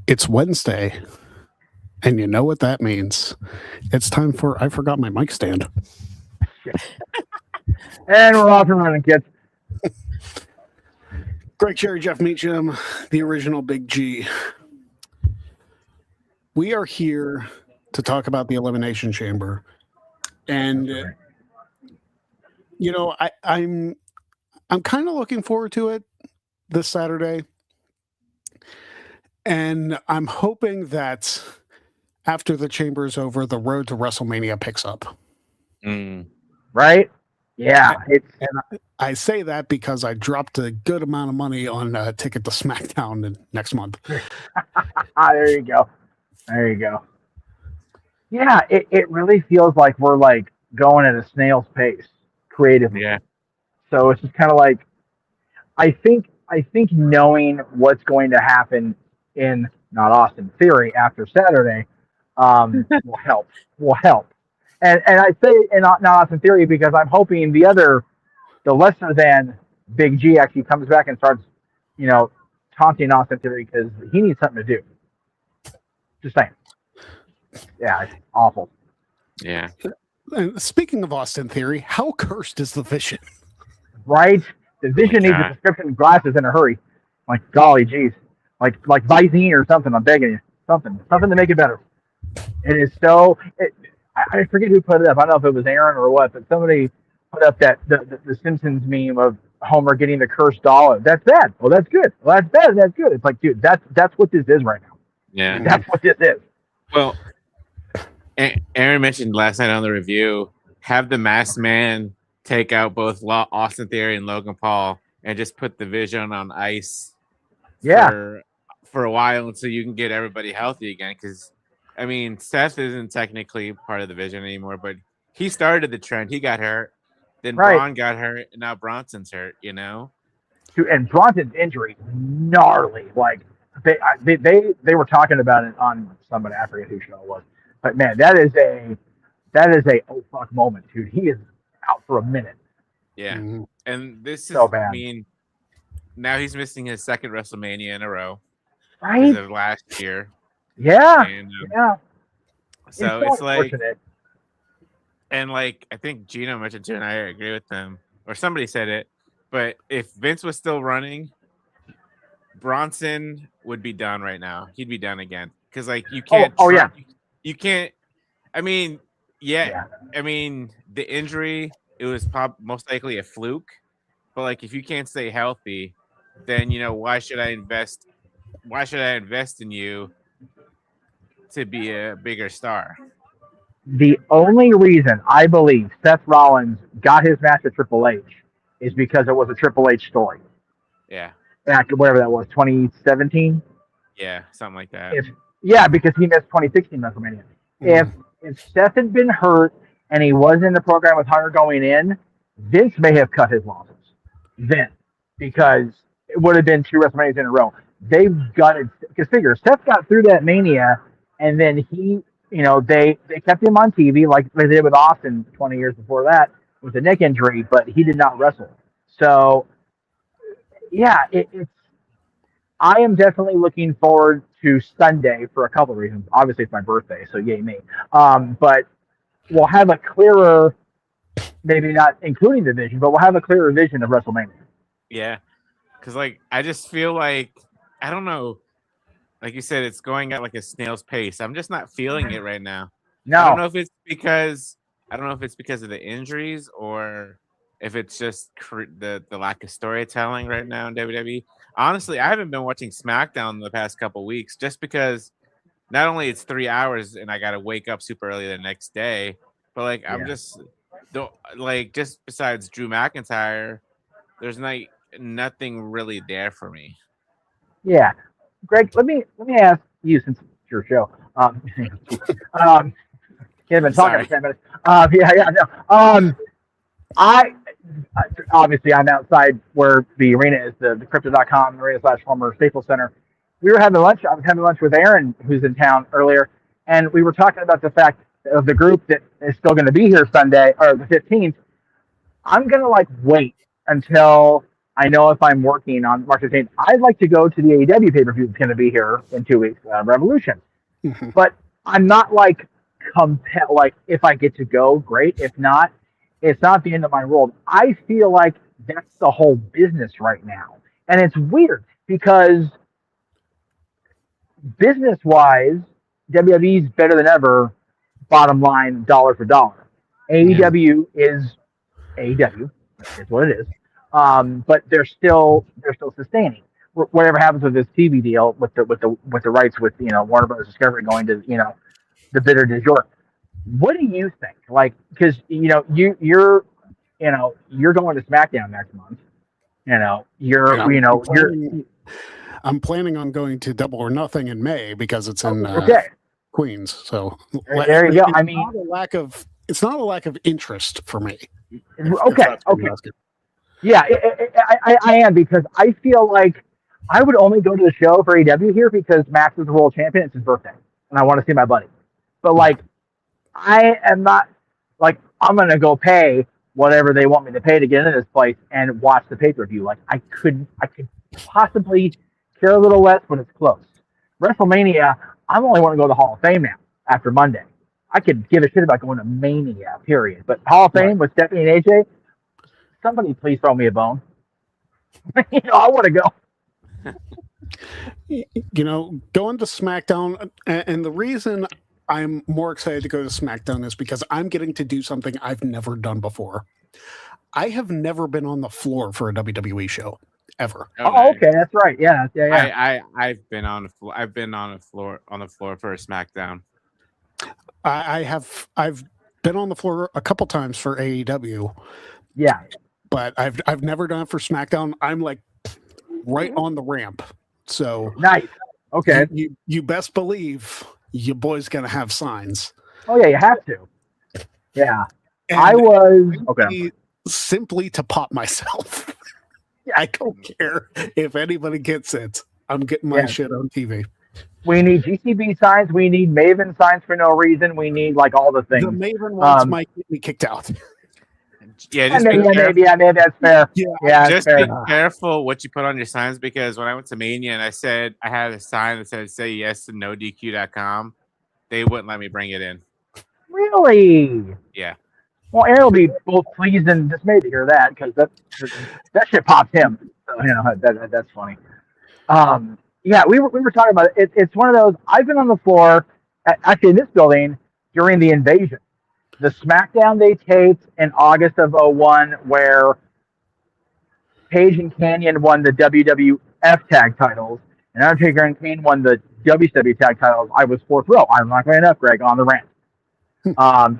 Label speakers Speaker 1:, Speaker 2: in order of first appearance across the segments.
Speaker 1: It's Wednesday, and you know what that means. It's time for I forgot my mic stand.
Speaker 2: And we're off and running, kids.
Speaker 1: Greg Cherry, Jeff Meacham, the original Big G. We are here to talk about the Elimination Chamber, and you know I'm kind of looking forward to it this Saturday, and I'm hoping that after the Chamber is over, the road to WrestleMania picks up.
Speaker 2: Right? Yeah.
Speaker 1: And I say that because I dropped a good amount of money on a ticket to SmackDown next month.
Speaker 2: There you go. There you go. Yeah, it really feels like we're like going at a snail's pace creatively.
Speaker 3: Yeah.
Speaker 2: So it's just kind of like I think knowing what's going to happen in not Austin Theory after Saturday will help. Will help. And I say in not Austin Theory because I'm hoping the lesser than Big G actually comes back and starts, taunting Austin Theory because he needs something to do. Just saying. Yeah, it's awful.
Speaker 3: Yeah.
Speaker 1: And speaking of Austin Theory, how cursed is the Vision?
Speaker 2: Right? The Vision needs a prescription glasses in a hurry. Like, golly geez. Like Visine or something, I'm begging you. Something to make it better. It is so... I forget who put it up. I don't know if it was Aaron or what, but somebody put up that the Simpsons meme of Homer getting the cursed doll. That's bad. Well, that's good. Well, that's bad. That's good. It's like, dude, that's what this is right now.
Speaker 3: Yeah.
Speaker 2: That's what this is.
Speaker 3: Well, Aaron mentioned last night on the review, have the Masked Man take out both Austin Theory and Logan Paul and just put the Vision on ice for a while until you can get everybody healthy again. Because, I mean, Seth isn't technically part of the Vision anymore, but he started the trend. He got hurt. Then Braun got hurt, and now Bronson's hurt,
Speaker 2: And Bronson's injury, gnarly. Like, they were talking about it on somebody, I forget who show it was. But man, that is a oh fuck moment, dude. He is out for a minute.
Speaker 3: Yeah. Mm-hmm. And this
Speaker 2: so
Speaker 3: is
Speaker 2: bad.
Speaker 3: I mean, now he's missing his second WrestleMania in a row.
Speaker 2: Right.
Speaker 3: Because of last year.
Speaker 2: Yeah.
Speaker 3: And,
Speaker 2: yeah.
Speaker 3: So it's like, and like I think Gino mentioned too, and I agree with them, or somebody said it. But if Vince was still running, Bronson would be done right now. He'd be done again because like you can't. You can't. I mean, I mean the injury. It was most likely a fluke. But like if you can't stay healthy, then why should I invest? Why should I invest in you to be a bigger star?
Speaker 2: The only reason I believe Seth Rollins got his match with Triple H is because it was a Triple H story.
Speaker 3: Yeah.
Speaker 2: Back whatever that was, 2017.
Speaker 3: Yeah, something like that.
Speaker 2: Because he missed 2016 WrestleMania. Mm-hmm. If Seth had been hurt and he was in the program with Hunter going in, Vince may have cut his losses then because it would have been 2 WrestleManias in a row. They've gutted because figure Seth got through that Mania and then he, they kept him on TV like they did with Austin 20 years before that with a neck injury, but he did not wrestle. So yeah, it's. I am definitely looking forward to Sunday for a couple of reasons. Obviously, it's my birthday, so yay me. But we'll have a clearer, maybe not including the vision, but we'll have a clearer vision of WrestleMania.
Speaker 3: Yeah, because like I just feel like I don't know, like you said, it's going at like a snail's pace. I'm just not feeling it right now.
Speaker 2: No,
Speaker 3: I don't know if it's because of the injuries or if it's just the lack of storytelling right now in WWE. Honestly, I haven't been watching SmackDown the past couple weeks just because not only it's 3 hours and I got to wake up super early the next day, but like I'm just besides Drew McIntyre, there's nothing really there for me.
Speaker 2: Yeah, Greg, let me ask you since it's your show. Can't been talking for 10 minutes. I obviously I'm outside where the arena is, the crypto.com arena / former Staples Center. We were having lunch. I was having lunch with Aaron, who's in town earlier, and we were talking about the fact of the group that is still going to be here Sunday or the 15th. I'm going to wait until I know if I'm working on March 15th, I'd like to go to the AEW pay-per-view that's going to be here in 2 weeks, Revolution.
Speaker 1: Mhm.
Speaker 2: But I'm not like like if I get to go, great. If not, it's not the end of my world. I feel like that's the whole business right now. And it's weird because business-wise, WWE's better than ever, bottom line, dollar for dollar. AEW is AEW. It's what it is. But they're still sustaining. Whatever happens with this TV deal with the rights with Warner Brothers Discovery going to the bidder du jour. What do you think? Like, because you're going to SmackDown next month.
Speaker 1: I'm planning on going to Double or Nothing in May because it's in Queens. So
Speaker 2: there you go. I mean,
Speaker 1: it's not a lack of interest for me.
Speaker 2: Okay. Yeah, I am, because I feel like I would only go to the show for AEW here because Max is the world champion. It's his birthday, and I want to see my buddy. But like, I am not like I'm gonna go pay whatever they want me to pay to get into this place and watch the pay-per-view. Like I could possibly care a little less when it's close. WrestleMania, I only want to go to the Hall of Fame now after Monday. I could give a shit about going to Mania, period. But Hall of Fame with Stephanie and AJ, somebody please throw me a bone. I want to go.
Speaker 1: Going to SmackDown, and the reason I'm more excited to go to SmackDown is because I'm getting to do something I've never done before. I have never been on the floor for a WWE show ever.
Speaker 2: Oh, okay, that's right. Yeah.
Speaker 3: I've been on the floor. I've been on the floor for a SmackDown.
Speaker 1: I've been on the floor a couple times for AEW.
Speaker 2: Yeah.
Speaker 1: But I've never done it for SmackDown. I'm like right on the ramp. So
Speaker 2: nice. Okay.
Speaker 1: You best believe your boy's gonna have signs.
Speaker 2: Oh yeah, you have to. Yeah.
Speaker 1: And
Speaker 2: I was okay.
Speaker 1: Simply to pop myself. I don't care if anybody gets it. I'm getting my shit on TV.
Speaker 2: We need GCB signs. We need Maven signs for no reason. We need like all the things.
Speaker 1: The Maven ones might get me kicked out.
Speaker 3: Yeah, just
Speaker 2: maybe that's fair. Yeah,
Speaker 3: just
Speaker 2: fair.
Speaker 3: be careful what you put on your signs, because when I went to Mania and I had a sign that said "Say yes to NoDQ.com," they wouldn't let me bring it in.
Speaker 2: Really?
Speaker 3: Yeah.
Speaker 2: Well, Aaron will be both pleased and dismayed to hear that, because that shit popped him. So, that's funny. Yeah, we were talking about it. It's one of those. I've been on the floor, actually in this building, during the invasion. The SmackDown they taped in August of 2001, where Paige and Kanyon won the WWF tag titles, and Undertaker and Kane won the WCW tag titles. I was fourth row. I'm not going enough, Greg, on the ramp.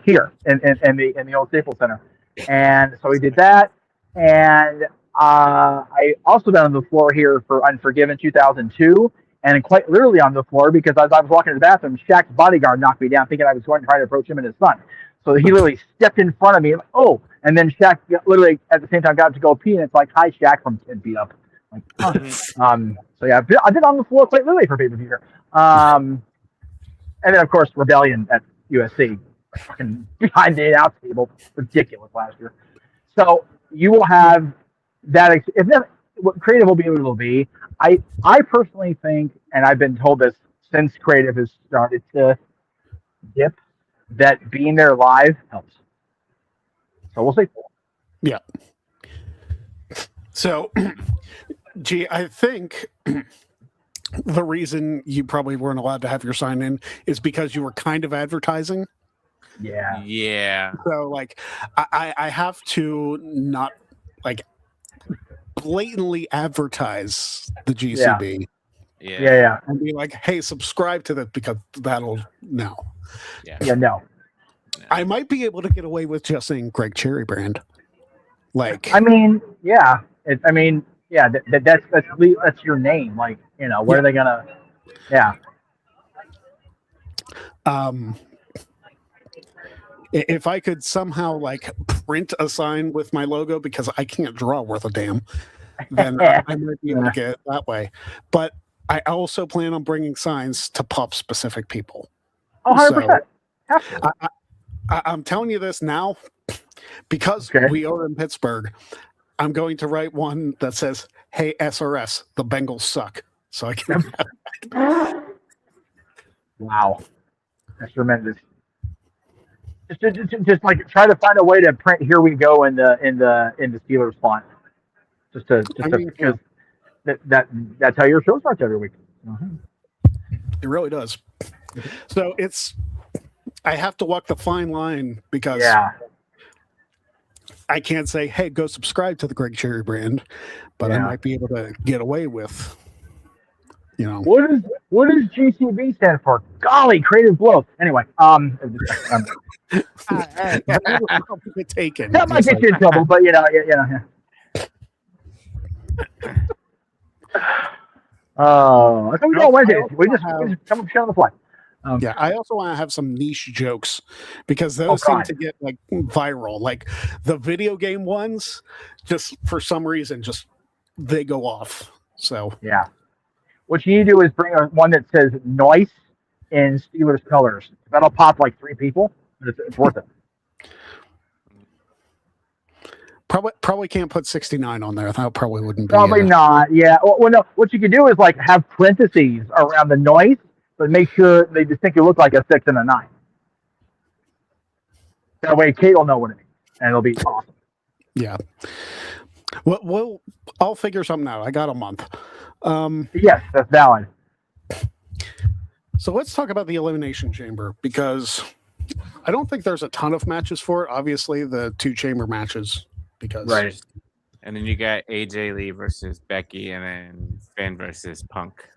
Speaker 2: Here in the old Staples Center. And so we did that. And I also been on the floor here for Unforgiven 2002, and quite literally on the floor, because as I was walking to the bathroom, Shaq's bodyguard knocked me down thinking I was going to try to approach him and his son. So he literally stepped in front of me, like, oh, and then Shaq literally at the same time got to go pee, and it's like, hi, Shaq from 10 Feet Up. Like, so yeah, I've been on the floor quite literally for pay-per-view here. And then of course Rebellion at USC, fucking behind the out table, ridiculous last year. So you will have that. If that, what creative will be what it will be. I personally think, and I've been told this since creative has started to dip, that being there live helps. So we'll see.
Speaker 1: Yeah. So, I think the reason you probably weren't allowed to have your sign in is because you were kind of advertising.
Speaker 2: Yeah.
Speaker 3: Yeah.
Speaker 1: So, like, I have to not, like, blatantly advertise the GCB.
Speaker 2: Yeah.
Speaker 1: And be like, hey, subscribe to that, because that'll no.
Speaker 2: Yeah, no.
Speaker 1: I might be able to get away with just saying Greg Cherry Brand. Like,
Speaker 2: I mean, yeah. That's your name. Like, what are they gonna? Yeah.
Speaker 1: If I could somehow like print a sign with my logo, because I can't draw worth a damn, then I might be able to get it that way. But I also plan on bringing signs to pop specific people.
Speaker 2: Oh, 100%.
Speaker 1: I'm telling you this now because we are in Pittsburgh. I'm going to write one that says, "Hey SRS, the Bengals suck." So I can.
Speaker 2: Wow, that's tremendous. Just like try to find a way to print "Here we go" in the Steelers font, because that's how your show starts every week.
Speaker 1: It really does. So I have to walk the fine line because I can't say, "Hey, go subscribe to the Greg Cherry brand," but I might be able to get away with,
Speaker 2: What does GCB stand for? Golly, creative growth. Anyway,
Speaker 1: taken.
Speaker 2: that might get you in trouble, but yeah. Oh, I thought we got Wednesday. We just come up shit on the fly.
Speaker 1: I also want to have some niche jokes because those seem to get like viral. Like the video game ones, just for some reason, they go off. So
Speaker 2: yeah, what you need to do is bring one that says "Noise" in Steelers colors. That'll pop like 3 people, but it's worth it.
Speaker 1: Probably can't put 69 on there. That probably wouldn't be.
Speaker 2: Probably not. Yeah. Well, no. What you can do is like have parentheses around the "Noise," but make sure they distinctly look like a 6 and a 9. That way, Kate will know what it means, and it'll be awesome.
Speaker 1: Yeah. Well, I'll figure something out. I got a month.
Speaker 2: Yes, that's valid.
Speaker 1: So let's talk about the Elimination Chamber because I don't think there's a ton of matches for it. Obviously, the 2 chamber matches. Because
Speaker 3: right, and then you got AJ Lee versus Becky, and then Finn versus Punk.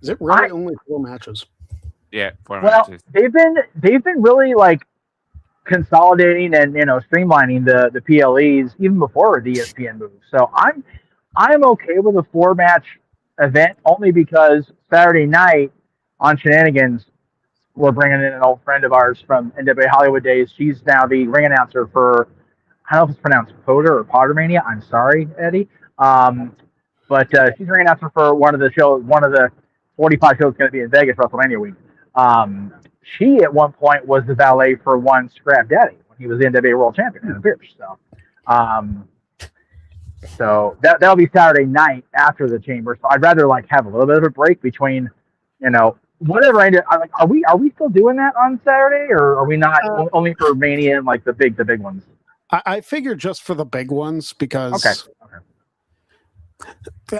Speaker 1: Is it really only 4 matches?
Speaker 3: Yeah, 4 matches.
Speaker 2: They've been really like consolidating and streamlining the PLEs even before the ESPN move. So I'm okay with a 4-match event only because Saturday night on Shenanigans, we're bringing in an old friend of ours from NWA Hollywood days. She's now the ring announcer for, I don't know if it's pronounced Potter or Pottermania. I'm sorry, Eddie. But she's ring announcer for one of the 45 shows going to be in Vegas WrestleMania week. She at one point was the valet for one Scrap Daddy when he was the NWA World Champion in the Pierce. So that'll be Saturday night after the chamber. So I'd rather like have a little bit of a break between, whatever I did. Are we still doing that on Saturday, or are we not only for Mania and like the big ones?
Speaker 1: I figured just for the big ones because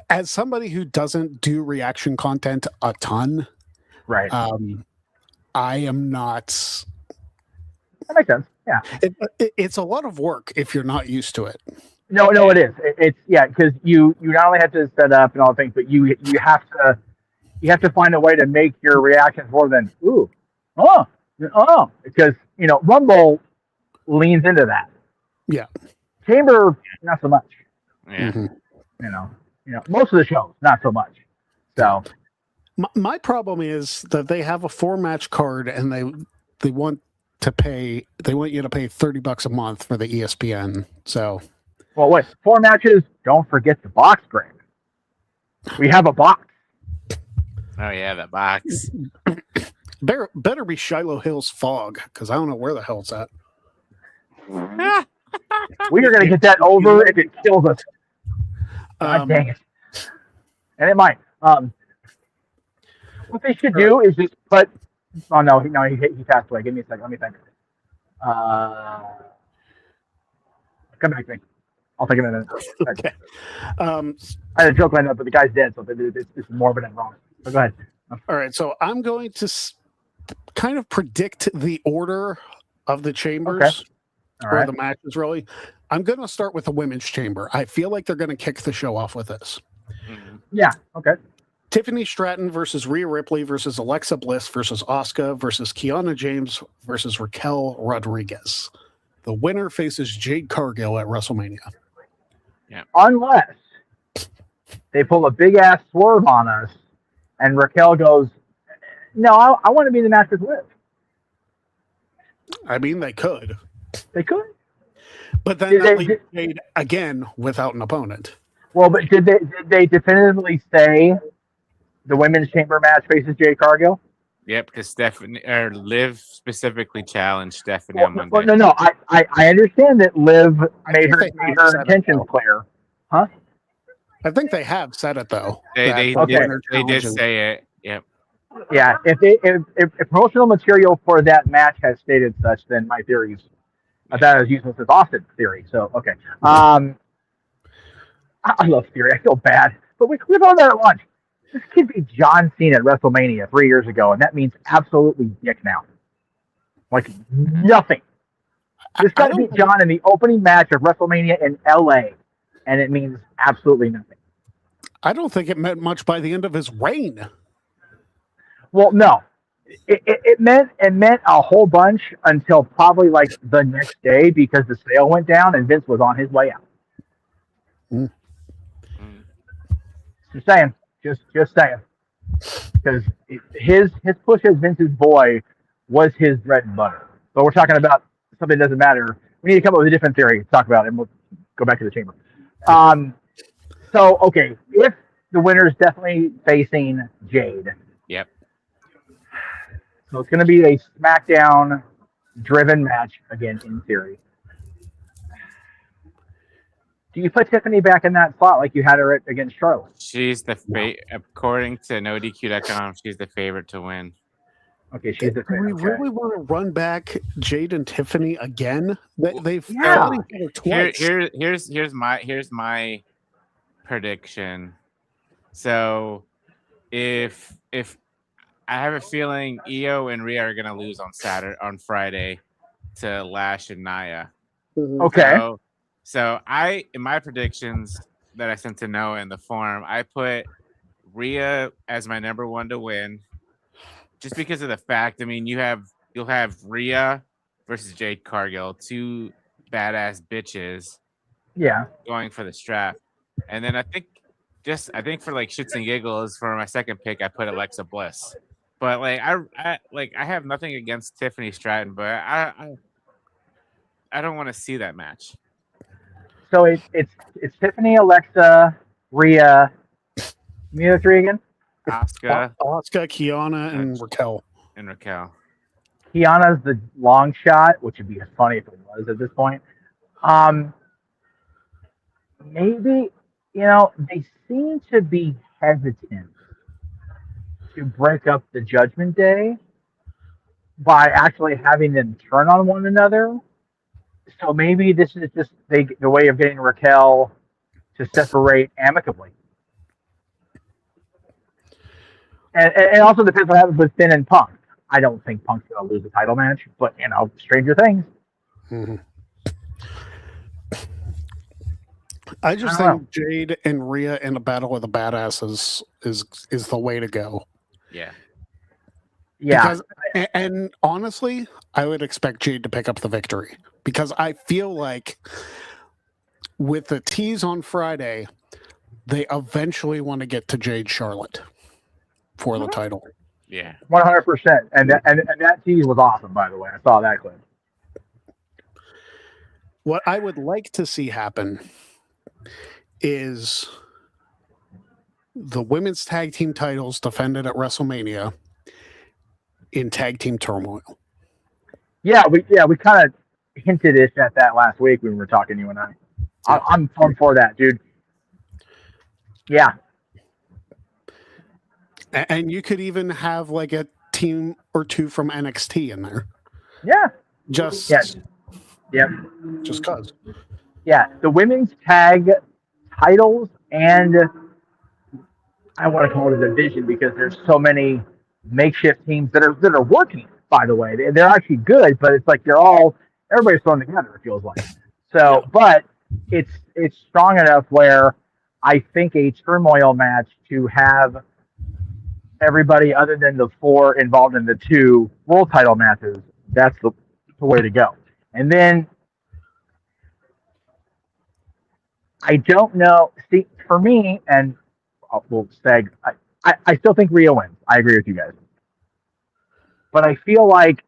Speaker 1: as somebody who doesn't do reaction content a ton,
Speaker 2: right?
Speaker 1: I am not.
Speaker 2: That makes sense. Yeah,
Speaker 1: it's a lot of work if you're not used to it.
Speaker 2: No, it is. It's because you not only have to set up and all the things, but you have to find a way to make your reactions more than because Rumble leans into that.
Speaker 1: Yeah,
Speaker 2: Chamber not so much.
Speaker 3: Yeah,
Speaker 2: most of the shows not so much. So
Speaker 1: my problem is that they have a 4-match card and they want you to pay $30 a month for the ESPN. So,
Speaker 2: well, wait, 4 matches. Don't forget the box break. We have a box.
Speaker 3: Oh yeah, that box.
Speaker 1: Better be Shiloh Hills Fog because I don't know where the hell it's at.
Speaker 2: We are going to get that over if it kills us. God dang it! And it might. What they should do is just put. Oh no, he passed away. Give me a second. Let me think. Come back to me. I'll take a minute.
Speaker 1: Okay.
Speaker 2: I had a joke lined up, but the guy's dead, so it's morbid and wrong. So go ahead.
Speaker 1: All right, so I'm going to kind of predict the order of the chambers or the matches, really. I'm going to start with the women's chamber. I feel like they're going to kick the show off with this.
Speaker 2: Yeah, okay.
Speaker 1: Tiffany Stratton versus Rhea Ripley versus Alexa Bliss versus Asuka versus Kiana James versus Raquel Rodriguez. The winner faces Jade Cargill at WrestleMania.
Speaker 3: Yeah.
Speaker 2: Unless they pull a big-ass swerve on us and Raquel goes, no, I want to be the match with Liv.
Speaker 1: I mean, they could.
Speaker 2: They could.
Speaker 1: But then that leaves Jade again without an opponent.
Speaker 2: Well, but did they definitively say the women's chamber match faces Jade Cargill?
Speaker 3: Yep, because Stephanie or Liv specifically challenged Stephanie on Monday.
Speaker 2: Well, no. I understand that Liv made
Speaker 1: think they
Speaker 2: her
Speaker 1: said it,
Speaker 2: intentions
Speaker 1: though.
Speaker 2: clear. Huh?
Speaker 1: I think they have said it though.
Speaker 3: They
Speaker 1: that the
Speaker 2: Okay.
Speaker 1: winner
Speaker 3: they did
Speaker 1: challenges-
Speaker 3: say it. Yep.
Speaker 2: Yeah. If promotional material for that match has stated such, then my theories that is useless as Austin's theory. So okay. I love theory. I feel bad, but we've all that at lunch. This kid beat John Cena at WrestleMania 3 years ago, and that means absolutely dick now. Like nothing. This
Speaker 1: I
Speaker 2: guy
Speaker 1: don't
Speaker 2: beat John in the opening match of WrestleMania in LA, and it means absolutely nothing.
Speaker 1: I don't think it meant much by the end of his reign.
Speaker 2: Well, no. It meant a whole bunch until probably like the next day because the sale went down and Vince was on his way out.
Speaker 1: Mm.
Speaker 2: Just saying. Just saying. Because his push as Vince's boy was his bread and butter. But we're talking about something that doesn't matter. We need to come up with a different theory to talk about, and we'll go back to the chamber. So, okay, if the winner is definitely facing Jade.
Speaker 3: Yep.
Speaker 2: So it's going to be a SmackDown-driven match, again, in theory. Do you put Tiffany back in that slot like you had her against Charlotte?
Speaker 3: She's the according to NoDQ.com, she's the favorite to win.
Speaker 2: Okay, she's the
Speaker 1: Do we
Speaker 2: favorite.
Speaker 1: really want to run back Jade and Tiffany again? They've
Speaker 2: Yeah.
Speaker 1: fought each other twice.
Speaker 3: Here's my prediction. So if I have a feeling Io and Rhea are gonna lose on Friday to Lash and Nia.
Speaker 1: Mhm.
Speaker 2: Okay.
Speaker 3: So in my predictions that I sent to Noah in the forum, I put Rhea as my number one to win, just because of the fact. I mean, you'll have Rhea versus Jade Cargill, two badass bitches
Speaker 2: Yeah.
Speaker 3: going for the strap, and then I think for like shits and giggles for my second pick, I put Alexa Bliss. But like I have nothing against Tiffany Stratton, but I don't want to see that match.
Speaker 2: So it's Tiffany, Alexa, Rhea. Give me the three again.
Speaker 3: Asuka
Speaker 1: Asuka, Kiana, and Raquel.
Speaker 3: and Raquel.
Speaker 2: Kiana's the long shot, which would be funny if it was at this point. Maybe, they seem to be hesitant to break up the Judgment Day by actually having them turn on one another. So maybe this is just the way of getting Raquel to separate amicably. And it also depends what happens with Finn and Punk. I don't think Punk's going to lose the title match, but, stranger things.
Speaker 1: Mhm. I just
Speaker 2: I don't
Speaker 1: think Jade and Rhea in a battle of the badasses is the way to go.
Speaker 3: Yeah.
Speaker 2: Yeah.
Speaker 1: Because, and honestly, I would expect Jade to pick up the victory because I feel like with the tease on Friday, they eventually want to get to Jade Charlotte for the title.
Speaker 3: Yeah.
Speaker 2: 100%. And that tease was awesome, by the way. I saw that clip.
Speaker 1: What I would like to see happen is the women's tag team titles defended at WrestleMania in tag team turmoil.
Speaker 2: Yeah, we kind of hinted at that last week when we were talking, you and I. I'm for that, dude. Yeah.
Speaker 1: And you could even have like a team or two from NXT in there.
Speaker 2: Yeah.
Speaker 1: Just
Speaker 2: Yep.
Speaker 1: just cause.
Speaker 2: Yeah. The women's tag titles, and I want to call it a division because there's so many makeshift teams that are working, by the way. They're actually good, but it's like everybody's thrown together, it feels like. So, but it's strong enough where I think a turmoil match to have everybody other than the four involved in the two world title matches, that's the way to go. And then I don't know. See, for me, and we'll seg, I still think Rhea wins. I agree with you guys. But I feel like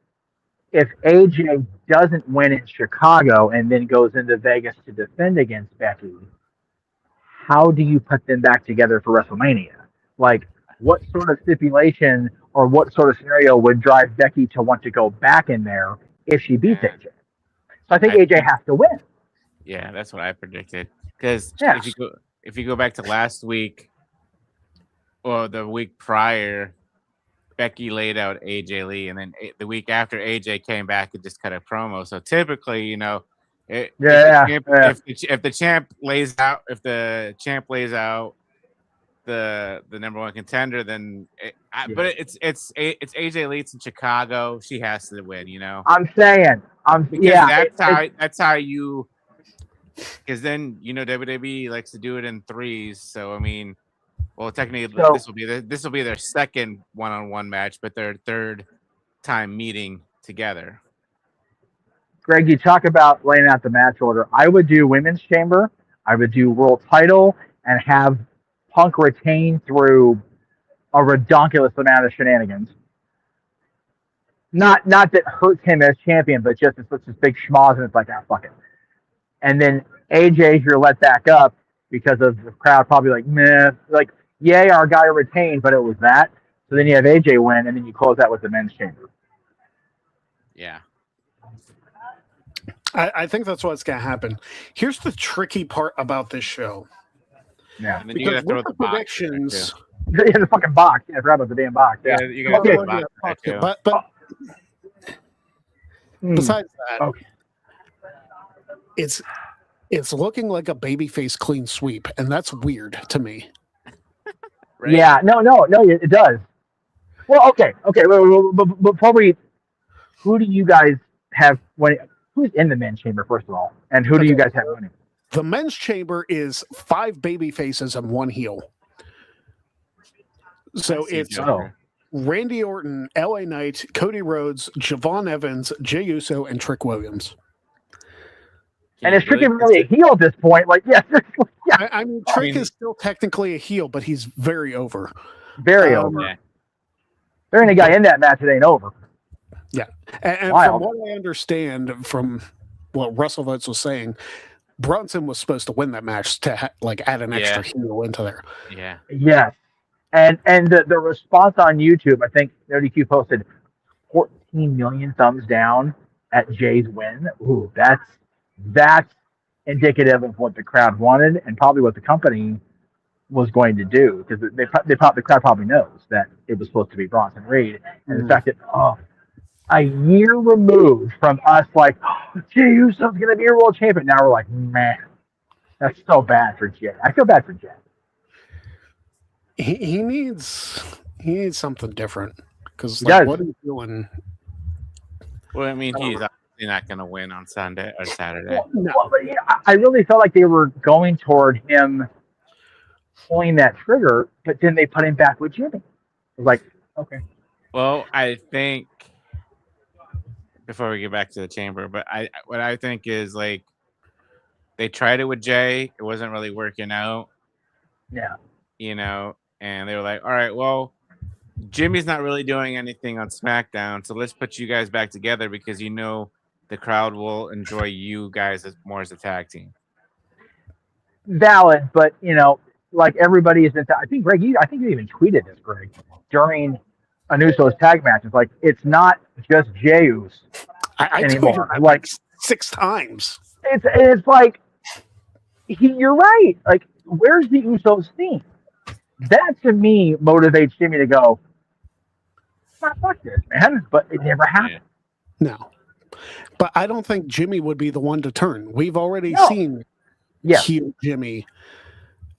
Speaker 2: if AJ doesn't win in Chicago and then goes into Vegas to defend against Becky, how do you put them back together for WrestleMania? Like, what sort of stipulation or what sort of scenario would drive Becky to want to go back in there if she beats AJ. So I think AJ has to win.
Speaker 3: Yeah, that's what I predicted. Because
Speaker 2: Yeah.
Speaker 3: if you go back to last week or the week prior, Becky laid out AJ Lee, and then the week after AJ came back and just cut a promo. So typically, you know, if the champ lays out the number one contender, then but it's AJ Lee. It's in Chicago. She has to win. You know.
Speaker 2: I'm saying,
Speaker 3: that's how you. Because then you know WWE likes to do it in threes. So I mean, well, technically this will be their second one-on-one match, but their third time meeting together.
Speaker 2: Greg, you talk about laying out the match order. I would do Women's Chamber. I would do World Title and have Punk retain through a redonkulous amount of shenanigans. Not that hurts him as champion, but just it's this big schmoz and it's like, fuck it. And then AJ, you're let back up because of the crowd probably like, meh, like, yay, our guy retained, but it was that. So then you have AJ win, and then you close out with the Men's Chamber.
Speaker 3: Yeah.
Speaker 1: I think that's what's going to happen. Here's the tricky part about this show.
Speaker 2: Yeah.
Speaker 3: And then you got to throw the
Speaker 1: predictions.
Speaker 2: Yeah, the fucking box. Yeah, I forgot about the damn box. Yeah,
Speaker 3: you got to throw the box.
Speaker 1: But besides that, it's looking like a babyface clean sweep, and that's weird to me.
Speaker 2: Right? Yeah, no, it does. Well, okay. But probably, who do you guys have winning? Who's in the Men's Chamber, first of all, and who do you guys have winning?
Speaker 1: The Men's Chamber is 5 baby faces and 1 heel. So it's Randy Orton, LA Knight, Cody Rhodes, Javon Evans, Jey Uso, and Trick Williams.
Speaker 2: And is Trick really a heel at this point? Like, yes. Yeah.
Speaker 1: I mean, Trick is still technically a heel, but he's very over.
Speaker 2: Very over. Yeah. There ain't a guy in that match that ain't over.
Speaker 1: Yeah. And from what I understand from what Russell Votes was saying, Brunson was supposed to win that match to add an extra heel into there.
Speaker 3: Yeah.
Speaker 2: Yes. And the response on YouTube, I think ODQ posted 14 million thumbs down at Jay's win. Ooh, that's indicative of what the crowd wanted and probably what the company was going to do, because the crowd probably knows that it was supposed to be Bronson Reed, and the fact that a year removed from us like, Jey Uso's going to be a world champion, now we're like, man, that's so bad for Jay. I feel bad for Jay.
Speaker 1: He needs something different, because what are you doing?
Speaker 3: Well, I mean, he's obviously not going to win on Sunday or Saturday.
Speaker 2: Well, but, I really felt like they were going toward him pulling that trigger, but then they put him back with Jimmy. It was like, okay.
Speaker 3: Well, I think before we get back to the chamber, but what I think is like they tried it with Jay, it wasn't really working out.
Speaker 2: Yeah.
Speaker 3: You know, and they were like, all right, well, Jimmy's not really doing anything on SmackDown, so let's put you guys back together because you know the crowd will enjoy you guys more as a tag team.
Speaker 2: Valid, but you know, like everybody is into. I think Greg, you even tweeted this, Greg, during Uso's tag match. It's like it's not just Jey Uso anymore. Like
Speaker 1: 6 times.
Speaker 2: It's like you're right. Like, where's the Usos theme? That to me motivates Jimmy to go, fuck this, man. But it never happened.
Speaker 1: No. But I don't think Jimmy would be the one to turn. We've already seen heel Jimmy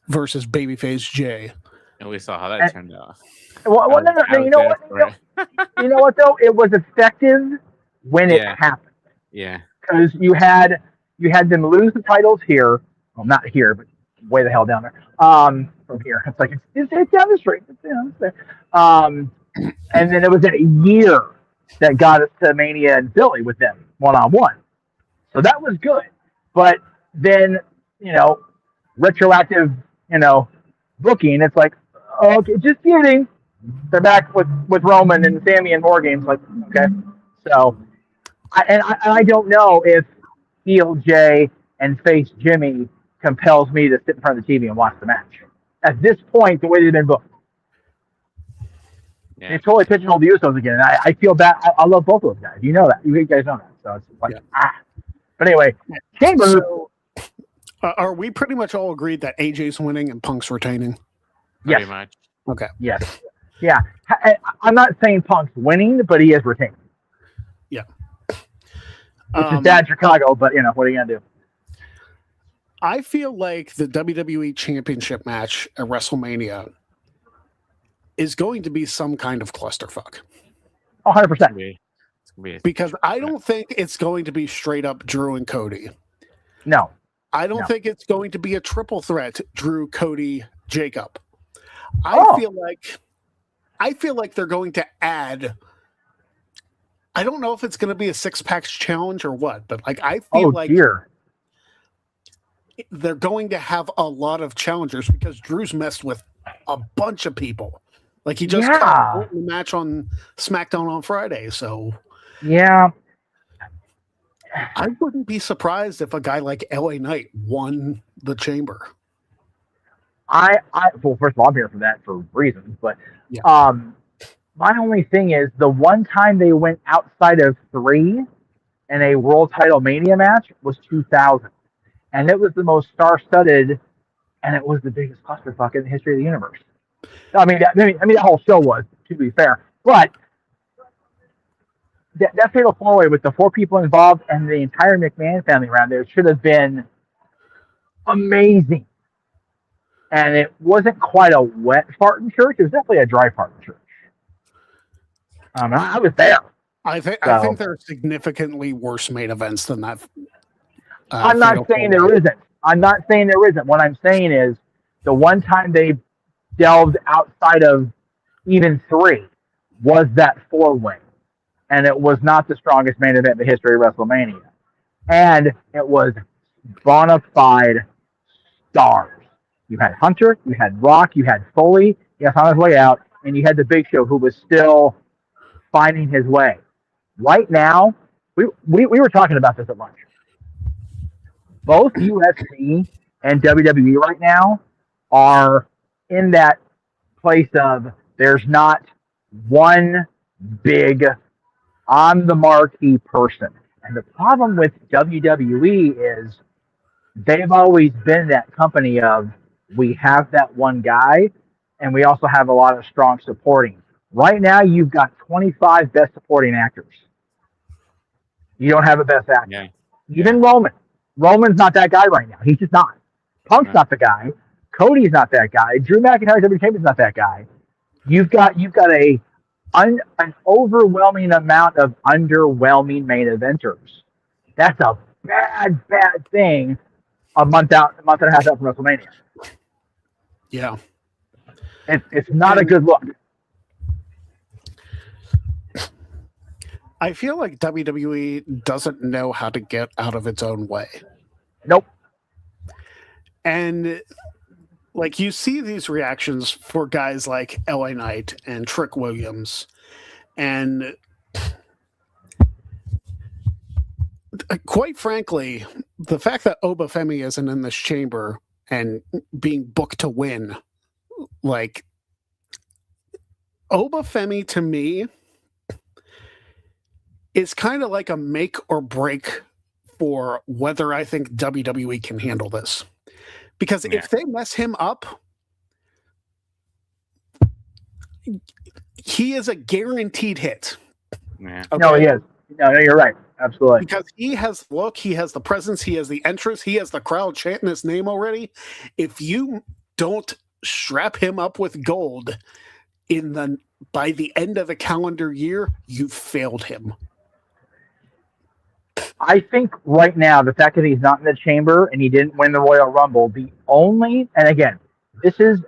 Speaker 1: versus babyface Jay.
Speaker 3: And we saw how that turned out.
Speaker 2: Well, no. You know what? You know what though? It was effective when it happened.
Speaker 3: Yeah.
Speaker 2: Because you had them lose the titles here. Well, not here, but way the hell down there. From here, it's like it's down the street. It's there. And then it was a year that got us to Mania and Philly with them 1-on-1. So that was good. But then, retroactive, booking, it's like, okay, just kidding. They're back with Roman and Sammy and Morgan. It's like, okay. So, I don't know if heel Jay and face Jimmy compels me to sit in front of the TV and watch the match. At this point, the way they've been booked. They totally pigeonholed the Usos again, and I feel bad. I love both of those guys. You know that. You guys know that. So it's like, But anyway, Chamber.
Speaker 1: So, are we pretty much all agreed that AJ's winning and Punk's retaining?
Speaker 3: Pretty much.
Speaker 1: Okay.
Speaker 2: Yes. Yeah. I'm not saying Punk's winning, but he is retaining.
Speaker 1: Yeah.
Speaker 2: Which is bad Chicago, but what are you gonna do?
Speaker 1: I feel like the WWE Championship match at WrestleMania is going to be some kind of clusterfuck.
Speaker 2: 100%.
Speaker 1: Because I don't think it's going to be straight up Drew and Cody.
Speaker 2: No.
Speaker 1: I don't think it's going to be a triple threat, Drew, Cody, Jacob. I feel like they're going to add. I don't know if it's going to be a 6-pack challenge or what, but I feel like they're going to have a lot of challengers because Drew's messed with a bunch of people. Like he just got the match on SmackDown on Friday, so
Speaker 2: yeah.
Speaker 1: I wouldn't be surprised if a guy like LA Knight won the Chamber.
Speaker 2: Well, first of all, I'm here for that for reasons, but my only thing is the one time they went outside of 3 in a World Title Mania match was 2000, and it was the most star-studded, and it was the biggest clusterfuck in the history of the universe. I mean, that whole show was, to be fair, but that fatal 4-way with the 4 people involved and the entire McMahon family around there should have been amazing. And it wasn't quite a wet fart in church; it was definitely a dry fart in church. I was there.
Speaker 1: I think there are significantly worse main events than that.
Speaker 2: I'm not saying there isn't. I'm not saying there isn't. What I'm saying is the one time they delved outside of even 3 was that 4-way. And it was not the strongest main event in the history of WrestleMania. And it was bona fide stars. You had Hunter, you had Rock, you had Foley, yes, on his way out, and you had the Big Show who was still finding his way. Right now, we were talking about this at lunch. Both UFC and WWE right now are in that place of there's not one big on the marquee person. And the problem with WWE is they've always been that company of we have that one guy and we also have a lot of strong supporting. Right now you've got 25 best supporting actors. You don't have a best actor.
Speaker 3: Yeah.
Speaker 2: Even Roman. Roman's not that guy right now. He's just not. Punk's not the guy. Cody's not that guy. Drew McIntyre's WWE Champion's not that guy. You've got an overwhelming amount of underwhelming main eventers. That's a bad thing a month and a half out from WrestleMania.
Speaker 1: Yeah.
Speaker 2: It's not a good look.
Speaker 1: I feel like WWE doesn't know how to get out of its own way.
Speaker 2: Nope.
Speaker 1: And like you see these reactions for guys like LA Knight and Trick Williams, and quite frankly, the fact that Obafemi isn't in this chamber and being booked to win, like Obafemi to me is kind of like a make or break for whether I think WWE can handle this. Because if they mess him up, he is a guaranteed hit.
Speaker 3: Yeah.
Speaker 2: Okay? No, he is. No, you're right. Absolutely.
Speaker 1: Because he has the look, he has the presence, he has the entrance, he has the crowd chanting his name already. If you don't strap him up with gold by the end of the calendar year, you've failed him.
Speaker 2: I think right now, the fact that he's not in the chamber and he didn't win the Royal Rumble, and again, this is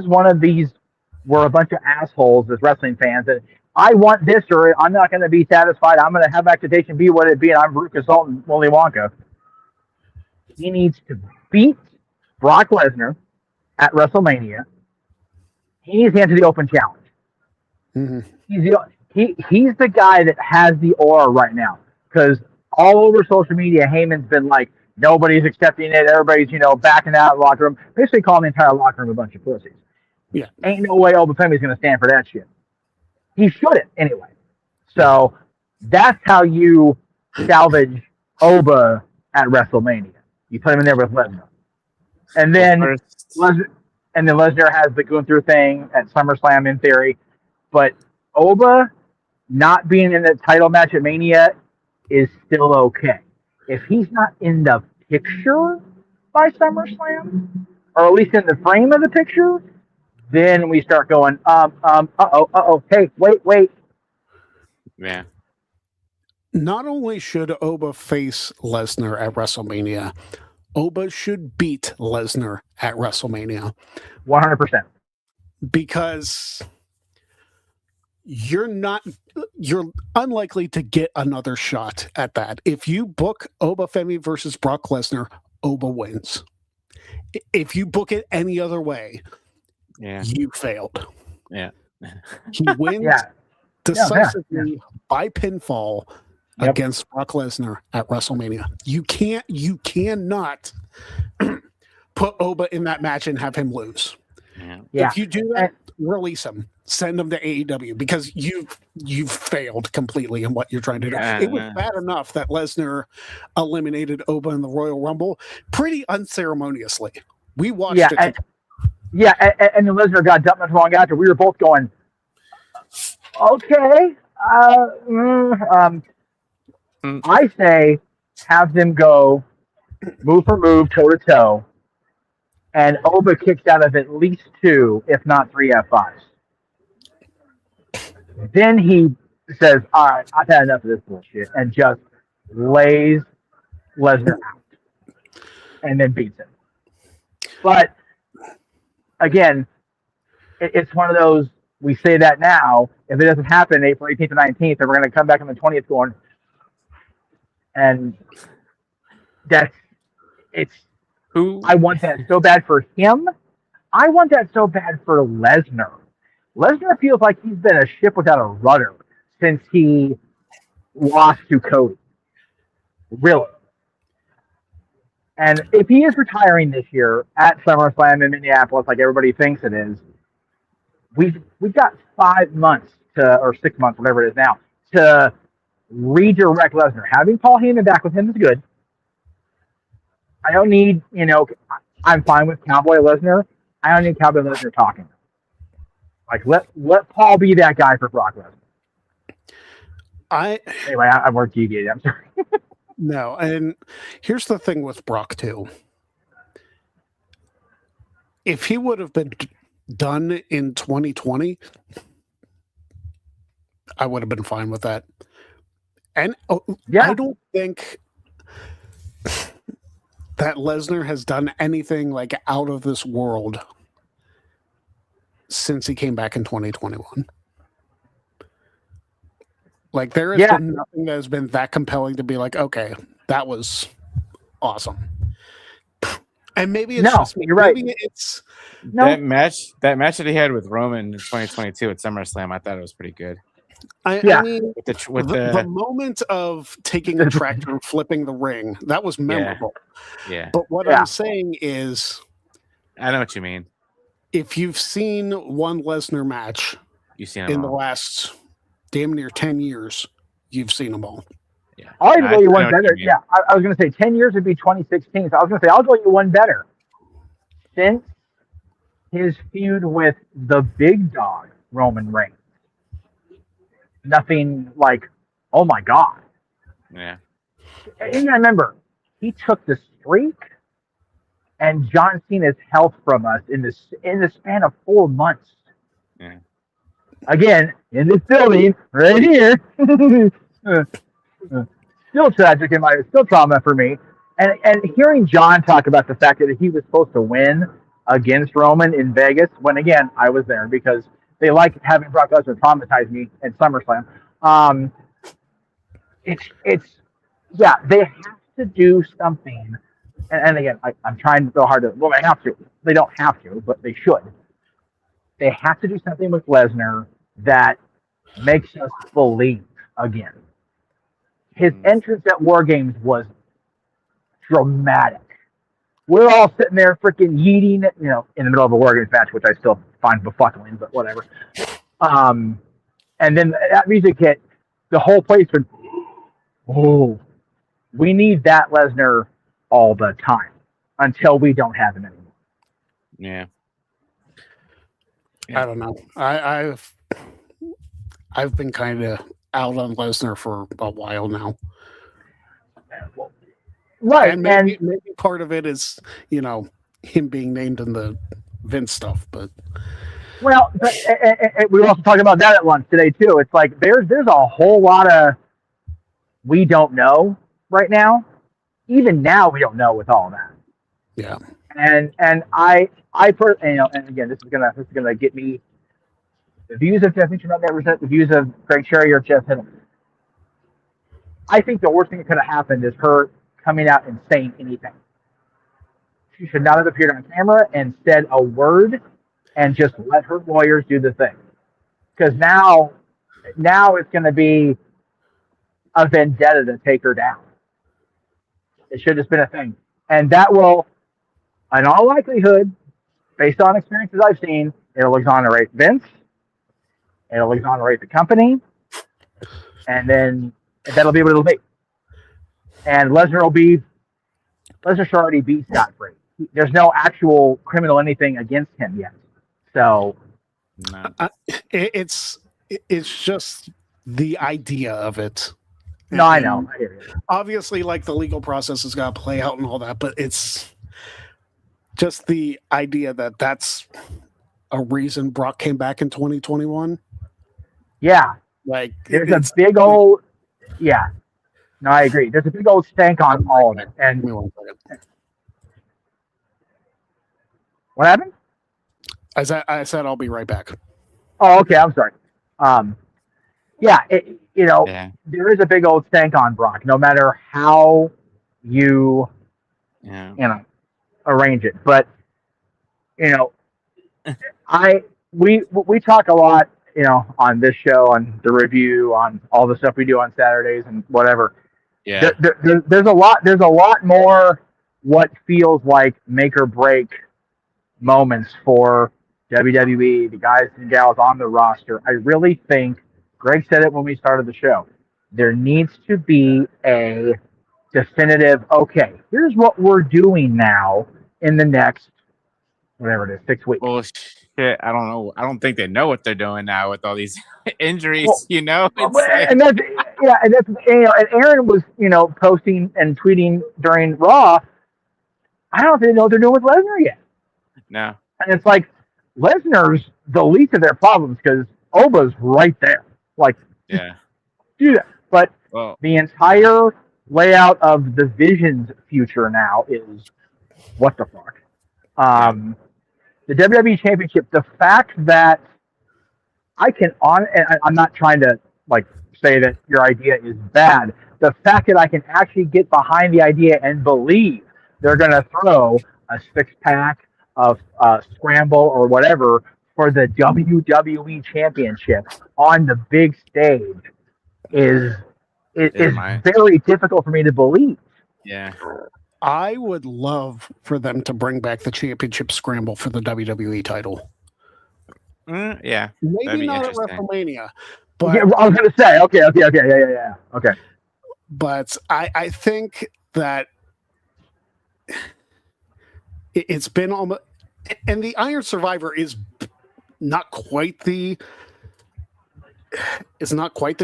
Speaker 2: one of these, we're a bunch of assholes as wrestling fans that I want this or I'm not going to be satisfied. I'm going to have accusation be what it be, and I'm Veruca Salt and Willy Wonka. He needs to beat Brock Lesnar at WrestleMania. He needs to enter the open challenge.
Speaker 1: Mm-hmm.
Speaker 2: He's the guy that has the aura right now, because all over social media, Heyman's been like, nobody's accepting it. Everybody's, backing out of the locker room. Basically calling the entire locker room a bunch of pussies.
Speaker 1: Yeah.
Speaker 2: Ain't no way Obafemi's going to stand for that shit. He shouldn't anyway. So that's how you salvage Oba at WrestleMania. You put him in there with Lesnar, and then Lesnar has the Gunther thing at SummerSlam in theory, but Oba not being in the title match at Mania is still okay. If he's not in the picture by SummerSlam, or at least in the frame of the picture, then we start going, hey, wait.
Speaker 3: Yeah.
Speaker 1: Not only should Oba face Lesnar at WrestleMania, Oba should beat Lesnar at WrestleMania.
Speaker 2: 100%.
Speaker 1: Because you're unlikely to get another shot at that. If you book Oba Femi versus Brock Lesnar, Oba wins. If you book it any other way, you failed.
Speaker 3: Yeah.
Speaker 1: He wins decisively by pinfall against Brock Lesnar at WrestleMania. You cannot put Oba in that match and have him lose.
Speaker 2: Yeah.
Speaker 1: If you do that, release him. Send him to AEW because you've failed completely in what you're trying to do. It was bad enough that Lesnar eliminated Oba in the Royal Rumble pretty unceremoniously. We watched it.
Speaker 2: And then Lesnar got dumped into wrong after. We were both going, okay. I say have them go move for move, toe to toe, and Oba kicks out of at least 2, if not 3 F5s. Then he says, all right, I've had enough of this bullshit, and just lays Lesnar out and then beats him. But again, it's one of those, we say that now, if it doesn't happen April 18th and 19th, then we're going to come back on the 20th going, and I want that so bad for him. I want that so bad for Lesnar. Lesnar feels like he's been a ship without a rudder since he lost to Cody. Really. And if he is retiring this year at SummerSlam in Minneapolis, like everybody thinks it is, we've got 5 months or 6 months, whatever it is now, to redirect Lesnar. Having Paul Heyman back with him is good. I don't need, I'm fine with Cowboy Lesnar. I don't need Cowboy Lesnar talking. Like, let Paul be that guy for Brock Lesnar. Anyway, I'm more deviated. I'm sorry.
Speaker 1: No, and here's the thing with Brock, too. If he would have been done in 2020, I would have been fine with that. And I don't think that Lesnar has done anything like out of this world since he came back in 2021. Like, there has been nothing that has been that compelling to be like, okay, that was awesome. And maybe it's just me.
Speaker 2: You're right.
Speaker 1: Maybe it's
Speaker 3: that match that he had with Roman in 2022 at SummerSlam. I thought it was pretty good.
Speaker 1: I mean, with the moment of taking a tractor and flipping the ring, that was memorable.
Speaker 3: Yeah.
Speaker 1: But what I'm saying is,
Speaker 3: I know what you mean.
Speaker 1: If you've seen one Lesnar match in the last damn near 10 years, you've seen them all.
Speaker 3: Yeah.
Speaker 2: I'll even go you one better. Yeah, I was going to say 10 years would be 2016. So I was going to say, I'll go you one better. Since his feud with the big dog, Roman Reigns, nothing like, oh my God.
Speaker 3: Yeah.
Speaker 2: And I remember, he took the streak and John Cena's health from us in the span of 4 months.
Speaker 3: Yeah.
Speaker 2: Again, in this building, right here. Still tragic still trauma for me. And hearing John talk about the fact that he was supposed to win against Roman in Vegas, when again, I was there because they like having Brock Lesnar traumatize me at SummerSlam. They have to do something. And again, I'm trying so hard to, they have to. They don't have to, but they should. They have to do something with Lesnar that makes us believe again. His entrance at War Games was dramatic. We're all sitting there freaking yeeting it, in the middle of a War Games match, which I still find befuddling, but whatever. And then that music hit, the whole place would, oh, we need that Lesnar all the time until we don't have him anymore.
Speaker 3: Yeah.
Speaker 1: I don't know. I've been kind of out on Lesnar for a while now.
Speaker 2: Right.
Speaker 1: And maybe part of it is, him being named in the Vince stuff, but
Speaker 2: well, but, and we were also talking about that at lunch today too. It's like there's a whole lot of we don't know right now. Even now, we don't know with all that.
Speaker 1: yeah.
Speaker 2: And I and again, this is gonna get me the views of Jeff Mitchell not represent the views of Greg Cherry or Jeff Hiddle. I think the worst thing that could have happened is her coming out and saying anything. She should not have appeared on camera and said a word and just let her lawyers do the thing. Because now it's going to be a vendetta to take her down. It should have just been a thing. And that will, in all likelihood, based on experiences I've seen, it'll exonerate Vince, it'll exonerate the company, and then that'll be what it'll be. And Lesnar should already be scot-free. There's no actual criminal anything against him yet. So
Speaker 1: it's just the idea of it.
Speaker 2: No, I know. I hear you.
Speaker 1: Obviously, like the legal process has got to play out and all that, but it's just the idea that that's a reason Brock came back in 2021.
Speaker 2: Yeah.
Speaker 1: Like
Speaker 2: there's a big old, yeah. No, I agree. There's a big old stank on all of it. And what happened?
Speaker 1: I said I'll be right back.
Speaker 2: Oh, okay. I'm sorry. Yeah, there is a big old stank on Brock, no matter how you arrange it. But we talk a lot, on this show, on the review, on all the stuff we do on Saturdays and whatever.
Speaker 3: Yeah,
Speaker 2: there's a lot more what feels like make or break moments for WWE, the guys and gals on the roster. I really think Greg said it when we started the show. There needs to be a definitive, okay, here's what we're doing now in the next, whatever it is, 6 weeks.
Speaker 3: Well, shit, I don't know. I don't think they know what they're doing now with all these injuries,
Speaker 2: And
Speaker 3: It's
Speaker 2: and Aaron was, posting and tweeting during Raw. I don't think they know what they're doing with Lesnar yet.
Speaker 3: No.
Speaker 2: And it's like, Lesnar's the least of their problems because Oba's right there. Like,
Speaker 3: yeah,
Speaker 2: do that. But the entire layout of the Vision's future now is what the fuck. The WWE Championship, the fact that and I'm not trying to say that your idea is bad. The fact that I can actually get behind the idea and believe they're going to throw a 6-pack of Scramble or whatever for the WWE Championship on the big stage is very difficult for me to believe.
Speaker 3: Yeah.
Speaker 1: I would love for them to bring back the championship scramble for the WWE title.
Speaker 3: Yeah.
Speaker 1: Maybe not at WrestleMania. But
Speaker 2: yeah, I was going to say, okay, yeah. Okay.
Speaker 1: But I think that it's been almost, and the Iron Survivor is not quite the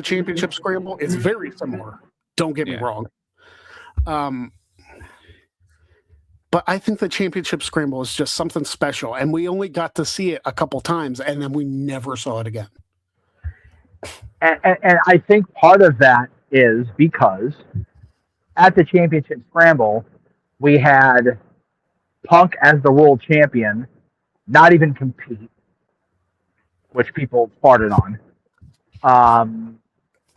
Speaker 1: championship scramble. It's very similar. Don't get me wrong. But I think the championship scramble is just something special, and we only got to see it a couple times, and then we never saw it again.
Speaker 2: And I think part of that is because at the championship scramble, we had Punk as the world champion, not even compete, which people farted on. I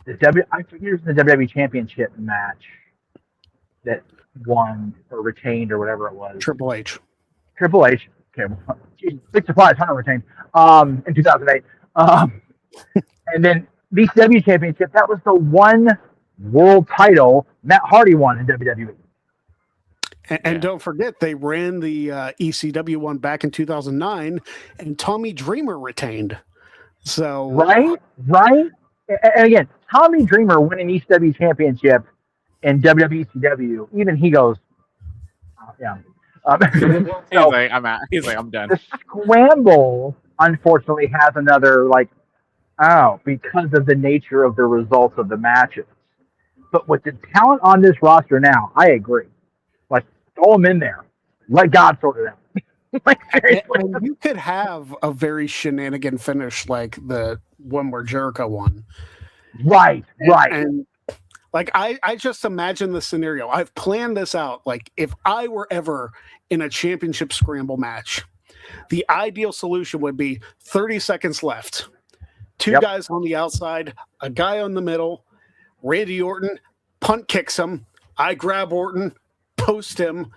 Speaker 2: forget it was the WWE Championship match that won or retained or whatever it was.
Speaker 1: Triple H.
Speaker 2: Okay, well, geez, big surprise, Hunter retained in 2008. And then BCW Championship, that was the one world title Matt Hardy won in WWE.
Speaker 1: And don't forget, they ran the ECW one back in 2009, and Tommy Dreamer retained. So
Speaker 2: Right. And again, Tommy Dreamer winning ECW championship in WWECW, even he goes, oh, yeah.
Speaker 3: He's
Speaker 2: So
Speaker 3: like, I'm out. He's like, I'm done.
Speaker 2: the scramble, unfortunately, has another because of the nature of the results of the matches. But with the talent on this roster now, I agree. Like, throw them in there. Let God sort it out. Like, seriously.
Speaker 1: and you could have a very shenanigan finish like the one where Jericho won.
Speaker 2: Right.
Speaker 1: And like I just imagine the scenario. I've planned this out. Like if I were ever in a championship scramble match, the ideal solution would be 30 seconds left. Two guys on the outside, a guy on the middle, Randy Orton punt kicks him. I grab Orton, post him,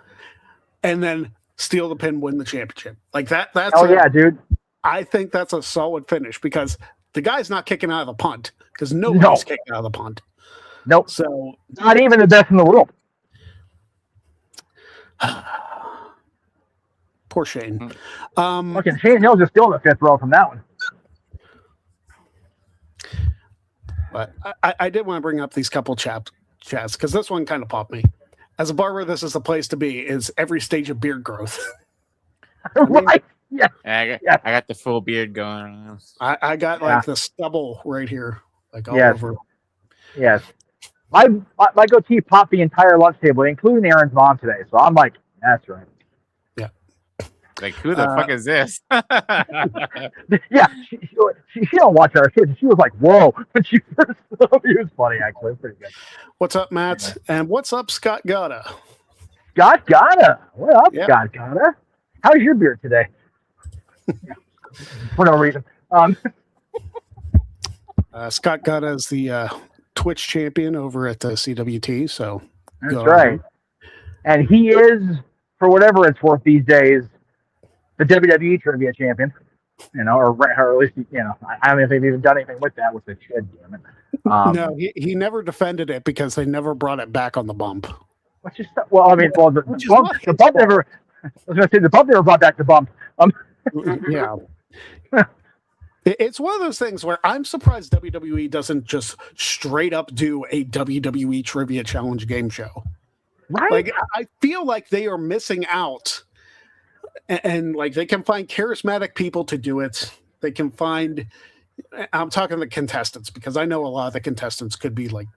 Speaker 1: and then steal the pin, win the championship. Like that. That's
Speaker 2: dude.
Speaker 1: I think that's a solid finish because the guy's not kicking out of the punt because nobody's kicking out of the punt.
Speaker 2: Nope.
Speaker 1: So
Speaker 2: not even the best in the world.
Speaker 1: Poor Shane.
Speaker 2: Fucking Shane Hill's just still in the fifth row from that one.
Speaker 1: But I did want to bring up these couple chats because this one kind of popped me. As a barber, this is the place to be. Is every stage of beard growth.
Speaker 2: Right? Yeah.
Speaker 3: I got the full beard going on.
Speaker 1: I got like the stubble right here, like all
Speaker 2: Yes.
Speaker 1: over.
Speaker 2: Yes. My goatee popped the entire lunch table, including Aaron's mom today. So I'm like, that's right.
Speaker 3: Like, who the fuck is this?
Speaker 2: Yeah, she don't watch our kids. She was like, whoa, when she first saw me. It was funny, actually. Pretty good.
Speaker 1: What's up, Matt? And what's up, Scott Gata?
Speaker 2: Scott Gata. What up, Scott Gata? How's your beard today? For no reason.
Speaker 1: Scott Gata is the Twitch champion over at the CWT. So
Speaker 2: that's right. And he is, for whatever it's worth these days, the WWE Trivia Champion, or at least, I don't know if they've even done anything with that with the kid, damn it.
Speaker 1: No, he never defended it because they never brought it back on the bump.
Speaker 2: Which is, the bump never, I was going to say, the bump never brought back the bump.
Speaker 1: Yeah. It's one of those things where I'm surprised WWE doesn't just straight up do a WWE Trivia Challenge game show.
Speaker 2: Right.
Speaker 1: Like, I feel like they are missing out. And like they can find charismatic people to do it. They can find, I'm talking the contestants because I know a lot of the contestants could be like,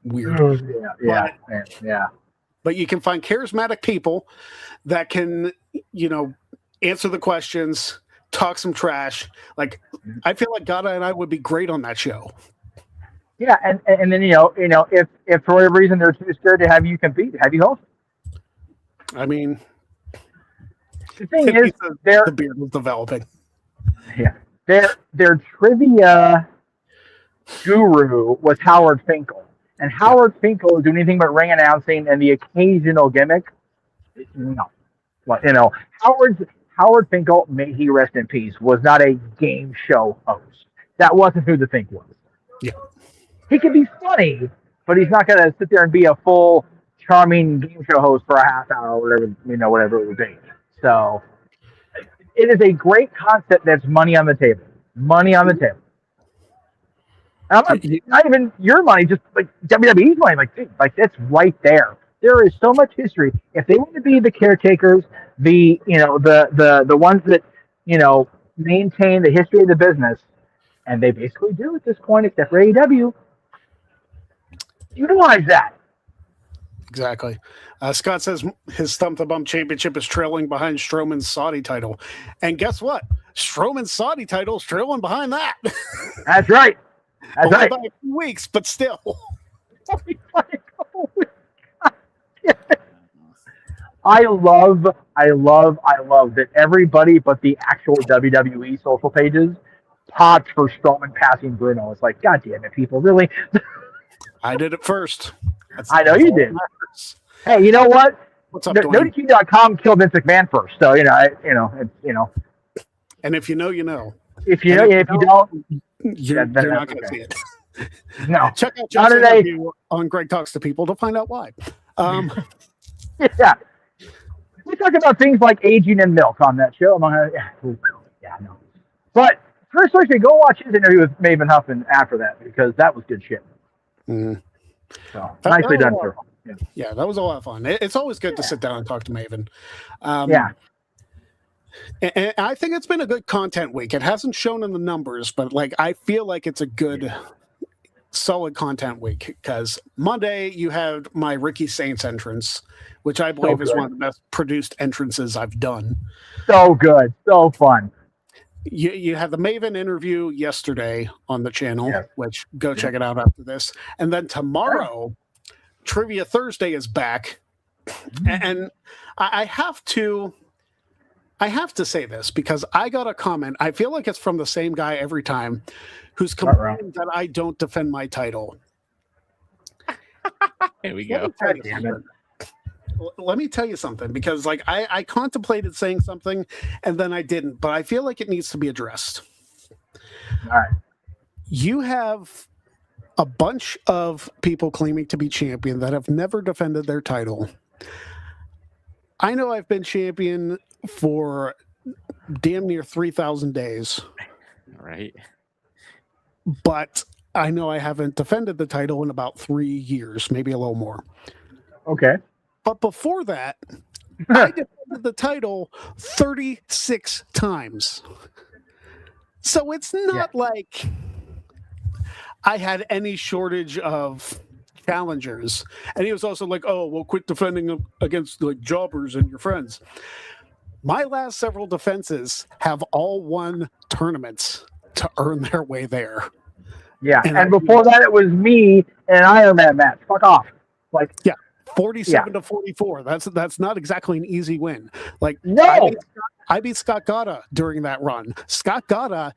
Speaker 1: weird.
Speaker 2: Yeah.
Speaker 1: But you can find charismatic people that can, answer the questions, talk some trash. Like I feel like Gata and I would be great on that show.
Speaker 2: Yeah, and then if for whatever reason they're too scared to have you compete, have you host.
Speaker 1: I mean,
Speaker 2: the thing is,
Speaker 1: the beard was developing.
Speaker 2: Yeah, their trivia guru was Howard Finkel, and Howard Finkel was doing anything but ring announcing and the occasional gimmick. No, Howard Finkel, may he rest in peace, was not a game show host. That wasn't who the Fink was.
Speaker 1: Yeah,
Speaker 2: he can be funny, but he's not going to sit there and be a full charming game show host for a half hour or whatever it would be. So it is a great concept that's money on the table. Money on the table. And not even your money, just like WWE's money. Like, dude, like that's right there. There is so much history. If they want to be the caretakers, the ones that maintain the history of the business, and they basically do at this point, except for AEW, utilize that.
Speaker 1: Exactly. Scott says his Stump the Bump championship is trailing behind Strowman's Saudi title. And guess what? Strowman's Saudi title is trailing behind that.
Speaker 2: That's right. That's right.
Speaker 1: By a few weeks, but still.
Speaker 2: I love that everybody but the actual WWE social pages popped for Strowman passing Bruno. It's like, God damn it, people, really?
Speaker 1: I did it first.
Speaker 2: I know you did. Hey, you know what?
Speaker 1: What's up,
Speaker 2: NoDQ.com killed Vince McMahon first, so
Speaker 1: And if you know, you know.
Speaker 2: If you don't,
Speaker 1: you're not going to see it.
Speaker 2: No.
Speaker 1: Check out John's interview on Greg Talks to People to find out why.
Speaker 2: Yeah. We talk about things like aging and milk on that show. But Seriously, go watch his interview with Maven Huffman after that because that was good shit.
Speaker 1: Mhm.
Speaker 2: So
Speaker 1: That
Speaker 2: nicely
Speaker 1: was
Speaker 2: done,
Speaker 1: a lot
Speaker 2: sir.
Speaker 1: of fun. Yeah, that was a lot of fun. It's always good to sit down and talk to Maven.
Speaker 2: Yeah.
Speaker 1: And I think it's been a good content week. It hasn't shown in the numbers, but like I feel like it's a good, solid content week because Monday you had my Ricky Saints entrance, which I believe is
Speaker 2: good.
Speaker 1: one of the best produced entrances I've done.
Speaker 2: So good, so fun.
Speaker 1: You had the Maven interview yesterday on the channel,
Speaker 2: Yes.
Speaker 1: which go check it out after this. And then tomorrow, Trivia Thursday is back. And I have to say this because I got a comment. I feel like it's from the same guy every time who's complaining that I don't defend my title.
Speaker 3: Here we
Speaker 1: Let
Speaker 3: go.
Speaker 1: me tell you something. Let me tell you something because like I contemplated saying something and then I didn't, but I feel like it needs to be addressed.
Speaker 2: All right.
Speaker 1: You have a bunch of people claiming to be champion that have never defended their title. I know I've been champion for damn near 3,000 days,
Speaker 3: Right.
Speaker 1: but I know I haven't defended the title in about 3 years, maybe a little more.
Speaker 2: Okay.
Speaker 1: But before that, I defended the title 36 times. So it's not like I had any shortage of challengers. And he was also like, oh, well, quit defending against like jobbers and your friends. My last several defenses have all won tournaments to earn their way there.
Speaker 2: Yeah.
Speaker 1: And
Speaker 2: And before that, it was me and an Iron Man match. Fuck off. Like,
Speaker 1: 47 to 44. That's not exactly an easy win. Like,
Speaker 2: no.
Speaker 1: I beat Scott Gata during that run. Scott Gata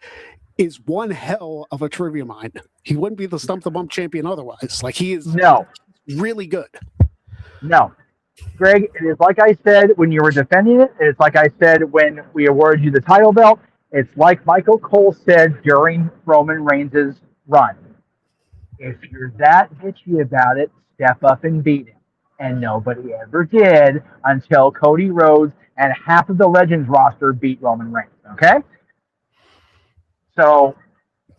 Speaker 1: is one hell of a trivia mind. He wouldn't be the Stump the Bump champion otherwise. Like, he is really good.
Speaker 2: No. Greg, it is like I said when you were defending it. It's like I said when we awarded you the title belt. It's like Michael Cole said during Roman Reigns' run. If you're that bitchy about it, step up and beat him. And nobody ever did until Cody Rhodes and half of the Legends roster beat Roman Reigns. Okay? So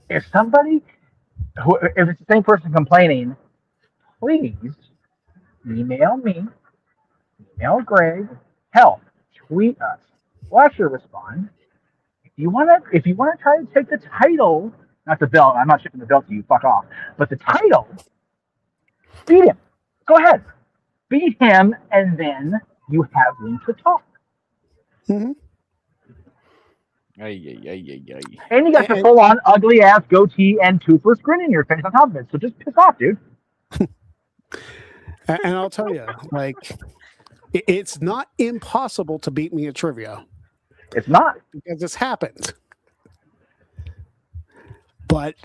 Speaker 2: if if it's the same person complaining, please email me, email Greg, hell, tweet us. We'll actually respond. If you want to try to take the title, not the belt, I'm not shipping the belt to you, fuck off, but the title, beat him. Go ahead. Beat him, and then you have room to talk.
Speaker 1: Mm-hmm.
Speaker 3: And
Speaker 2: And you got your full-on ugly-ass goatee and toothless grin in your face on top of it, so just piss off, dude.
Speaker 1: And I'll tell you, like, it's not impossible to beat me at trivia.
Speaker 2: It's not.
Speaker 1: Because it's happened. But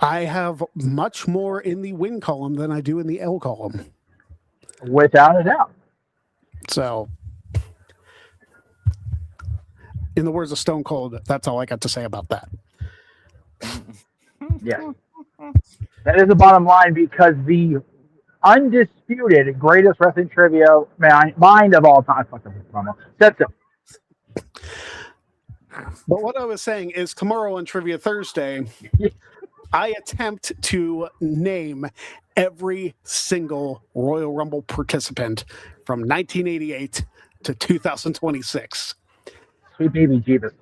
Speaker 1: I have much more in the win column than I do in the L column.
Speaker 2: Without a doubt.
Speaker 1: So, in the words of Stone Cold, that's all I got to say about that.
Speaker 2: Yes. That is the bottom line because the undisputed greatest wrestling trivia mind of all time. Fuck this promo. Said so.
Speaker 1: But what I was saying is tomorrow on Trivia Thursday, I attempt to name every single Royal Rumble participant from 1988 to 2026.
Speaker 2: Sweet baby Jeebus.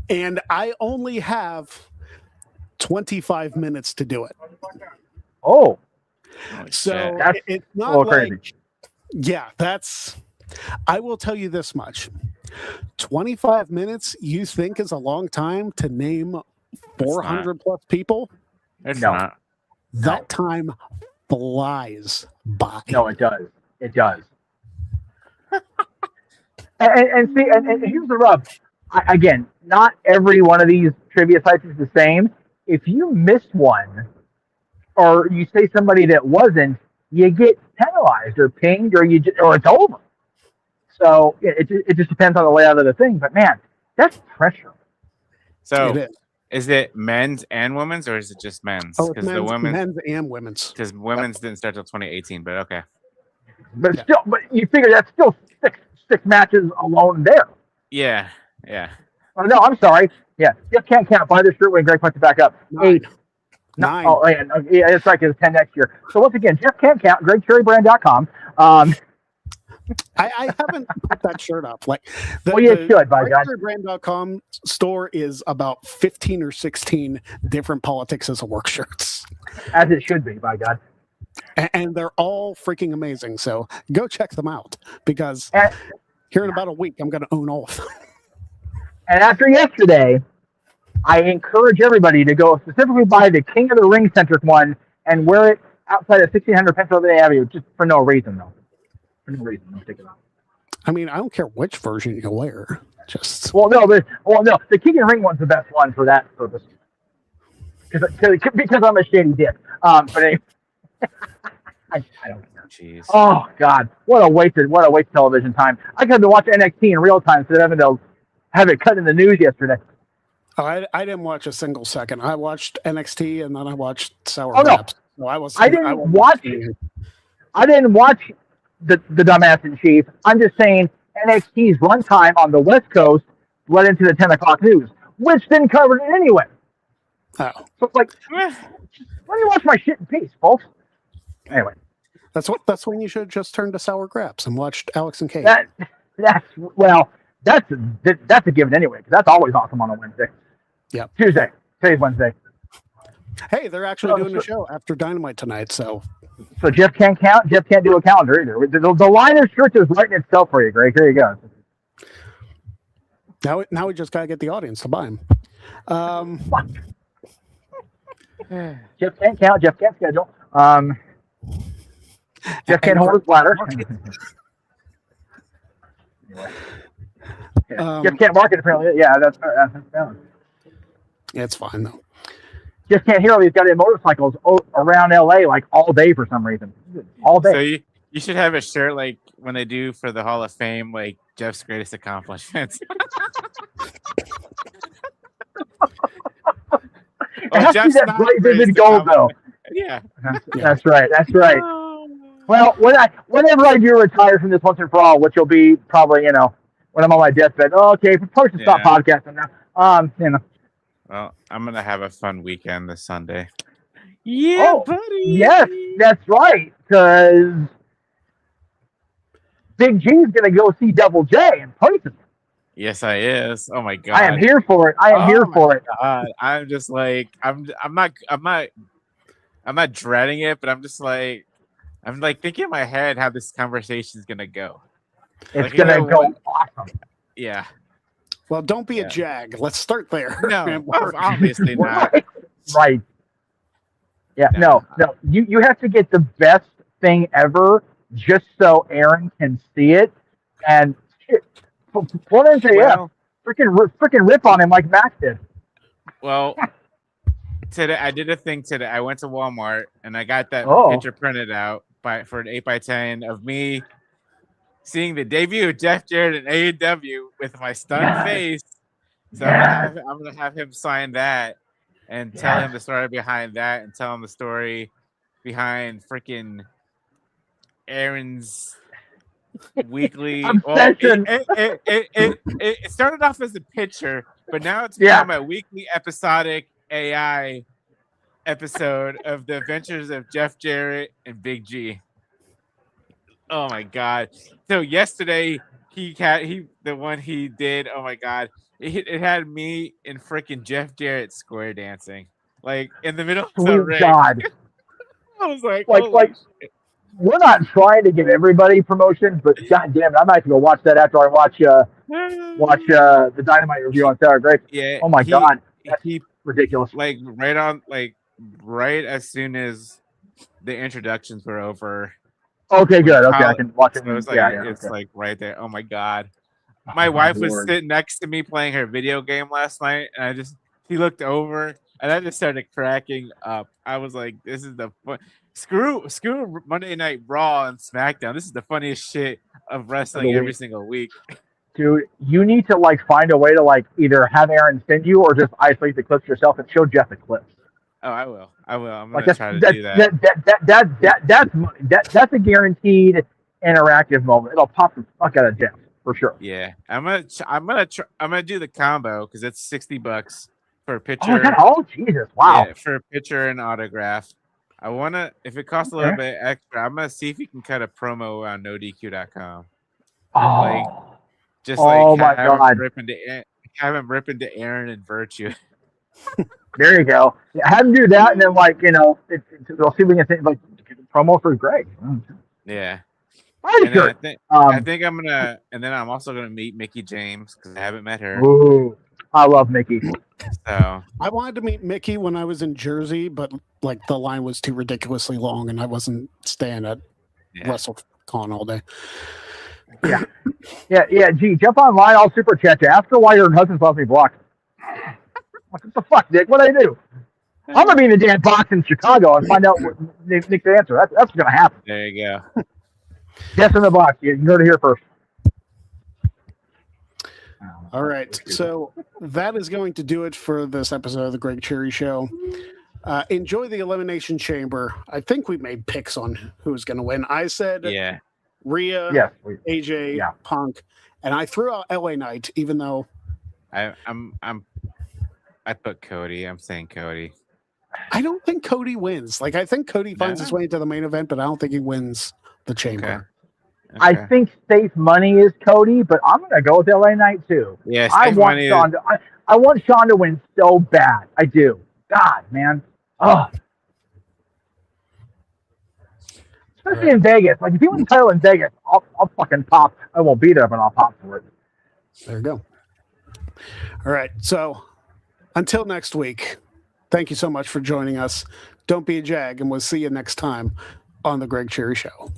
Speaker 1: And I only have 25 minutes to do it.
Speaker 2: Oh.
Speaker 1: So
Speaker 2: that's
Speaker 1: it's not like,
Speaker 2: crazy.
Speaker 1: Yeah, I will tell you this much. 25 minutes you think is a long time to name 400 plus people?
Speaker 3: It's
Speaker 2: No.
Speaker 3: not.
Speaker 1: That time flies by.
Speaker 2: No, it does. It does. and here's the rub. Again, not every one of these trivia sites is the same. If you miss one, or you say somebody that wasn't, you get penalized or pinged, or it's over. So it just depends on the layout of the thing. But man, that's pressure.
Speaker 3: So is it men's and women's, or is it just men's?
Speaker 1: Oh, it's men's and women's.
Speaker 3: Because women's didn't start till 2018, but okay.
Speaker 2: But but you figure that's still six matches alone there.
Speaker 3: Yeah, yeah.
Speaker 2: Oh no, I'm sorry. Yeah, just can't count. Buy this shirt when Greg puts it back up. 8. No,
Speaker 1: 9.
Speaker 2: oh, yeah, that's right. It's 10 next year. So once again, Jeff can't count. GregCherryBrand.com.
Speaker 1: I haven't put that shirt up. Like,
Speaker 2: Well, you should, by God.
Speaker 1: Brand.com store is about 15 or 16 different politics as a work shirts.
Speaker 2: As it should be, by God.
Speaker 1: And they're all freaking amazing. So go check them out because here in about a week, I'm going to own all of them.
Speaker 2: And after yesterday, I encourage everybody to go specifically buy the King of the Ring centric one and wear it outside of 1600 Pennsylvania Avenue, just for no reason, though. For no reason, no particular.
Speaker 1: I mean, I don't care which version you wear. Just
Speaker 2: no, the King of the Ring one's the best one for that purpose. Because I'm a shady dick. But anyway, I don't care.
Speaker 3: Jeez.
Speaker 2: Oh God, what a waste of television time. I got to watch NXT in real time instead of having to have it cut in the news yesterday.
Speaker 1: Oh, I didn't watch a single second. I watched NXT and then I watched Sour
Speaker 2: Graps.
Speaker 1: No,
Speaker 2: I didn't watch the Dumbass in Chief. I'm just saying NXT's runtime on the West Coast led into the 10 o'clock news, which didn't cover it anyway.
Speaker 1: Oh,
Speaker 2: so it's like, let me watch my shit in peace, folks. Anyway,
Speaker 1: that's when you should just turn to Sour Graps and watched Alex and Kate.
Speaker 2: That's a given anyway, because that's always awesome on a Wednesday.
Speaker 1: Yeah.
Speaker 2: Tuesday. Today's Wednesday.
Speaker 1: Hey, they're actually doing a show after Dynamite tonight, so
Speaker 2: Jeff can't count. Jeff can't do a calendar either. The line of shirts is writing itself for you, Greg. Here you go.
Speaker 1: Now we just gotta get the audience to buy them.
Speaker 2: Jeff can't count. Jeff can't schedule. Jeff can't hold his bladder. Jeff can't market apparently. Yeah, that's valid.
Speaker 1: It's fine though.
Speaker 2: Just can't hear all these goddamn motorcycles around LA like all day for some reason. All day.
Speaker 3: So you should have a shirt like when they do for the Hall of Fame, like Jeff's greatest accomplishments.
Speaker 2: Jeff's that bright vivid gold though.
Speaker 3: Yeah.
Speaker 2: That's right. That's right. Well, whenever I do retire from this once and for all, which will be probably, when I'm on my deathbed. Oh, okay, first to stop podcasting now.
Speaker 3: Well, I'm gonna have a fun weekend this Sunday. Yeah, buddy.
Speaker 2: Yes, that's right. Because Big G's gonna go see Double J in person.
Speaker 3: Yes, I is. Oh my God.
Speaker 2: I am here for it. I am here for it.
Speaker 3: God. I'm just like I'm not dreading it, but I'm thinking in my head how this conversation is gonna go.
Speaker 2: It's gonna go awesome.
Speaker 3: Yeah.
Speaker 1: Well, don't be a jag. Let's start there.
Speaker 3: No, obviously not.
Speaker 2: Right. Yeah. No. You have to get the best thing ever, just so Aaron can see it, and freaking rip on him like Max did.
Speaker 3: Well, today I did a thing today. I went to Walmart and I got that picture printed out for an 8x10 of me seeing the debut of Jeff Jarrett in AEW with my stunned face. So I'm gonna have him sign that and tell him the story behind that and tell him the story behind freaking Aaron's weekly
Speaker 2: obsession.
Speaker 3: It started off as a picture, but now it's become a weekly episodic AI episode of the adventures of Jeff Jarrett and Big G. Oh my God. So yesterday the one he did, oh my God, it had me and freaking Jeff Jarrett square dancing, like in the middle of the ring.
Speaker 2: God. I was like we're not trying to give everybody promotions, but God damn it, I might have to go watch that after I watch the Dynamite review on Sour Grape.
Speaker 3: Yeah.
Speaker 2: Oh my God. That's ridiculous.
Speaker 3: Like right as soon as the introductions were over.
Speaker 2: Okay, good. Okay, I can watch it.
Speaker 3: So it's like right there. Oh my God. My wife was sitting next to me playing her video game last night, and she looked over and I just started cracking up. I was like, this is the fun. Screw Monday Night Raw and SmackDown. This is the funniest shit of wrestling every single week.
Speaker 2: Dude, you need to find a way to either have Aaron send you or just isolate the clips yourself and show Jeff the clips.
Speaker 3: Oh, I will. I'm gonna try to do that.
Speaker 2: That's a guaranteed interactive moment. It'll pop the fuck out of Jeff. for sure.
Speaker 3: Yeah, I'm gonna do the combo because it's $60 for a
Speaker 2: Oh,
Speaker 3: picture.
Speaker 2: Jesus! Wow.
Speaker 3: Yeah, for a picture and autograph. I wanna, if it costs a little
Speaker 2: Okay.
Speaker 3: bit extra, I'm gonna see if you can cut a promo on nodq.com.
Speaker 2: Oh,
Speaker 3: Like, just
Speaker 2: oh
Speaker 3: like
Speaker 2: my God!
Speaker 3: have him rip into Aaron and Virtue.
Speaker 2: There you go. Yeah, have him do that, and then we'll see if we can think like promo for Greg.
Speaker 3: Yeah.
Speaker 2: Oh,
Speaker 3: And then
Speaker 2: sure.
Speaker 3: I think I'm gonna, and then I'm also gonna meet Mickey James because I haven't met her.
Speaker 2: Ooh, I love Mickey.
Speaker 3: So
Speaker 1: I wanted to meet Mickey when I was in Jersey, but like the line was too ridiculously long, and I wasn't staying at
Speaker 3: yeah,
Speaker 1: WrestleCon all day.
Speaker 2: Yeah. Gee, jump online. I'll super chat you. Ask her why your husband's left me blocked. What the fuck, Nick? What did I do? I'm gonna be in the damn box in Chicago and find out what Nick's answer. That's gonna happen.
Speaker 3: there you go.
Speaker 2: Guess in the box. You heard it here first.
Speaker 1: All right. So that is going to do it for this episode of the Greg Cherry Show. Enjoy the Elimination Chamber. I think we made picks on who's going to win. I said
Speaker 3: Yeah,
Speaker 1: Rhea,
Speaker 2: Yes.
Speaker 1: AJ,
Speaker 2: Yeah.
Speaker 1: Punk, and I threw out LA Knight, even though
Speaker 3: I put Cody. I'm saying Cody.
Speaker 1: I don't think Cody wins. Like, I think Cody finds his way into the main event, but I don't think he wins the chamber.
Speaker 3: Okay.
Speaker 2: I think safe money is Cody, but I'm gonna go with LA Knight too.
Speaker 3: Yeah,
Speaker 2: I
Speaker 3: safe
Speaker 2: want
Speaker 3: money
Speaker 2: Sean. I want Sean to win so bad. I do. God, man. Oh. Especially in Vegas. Like if he wins the title in Vegas, I'll fucking pop. I won't be there, but I'll pop for it.
Speaker 1: There you go. All right. So until next week, thank you so much for joining us. Don't be a jag, and we'll see you next time on the Greg Cherry Show.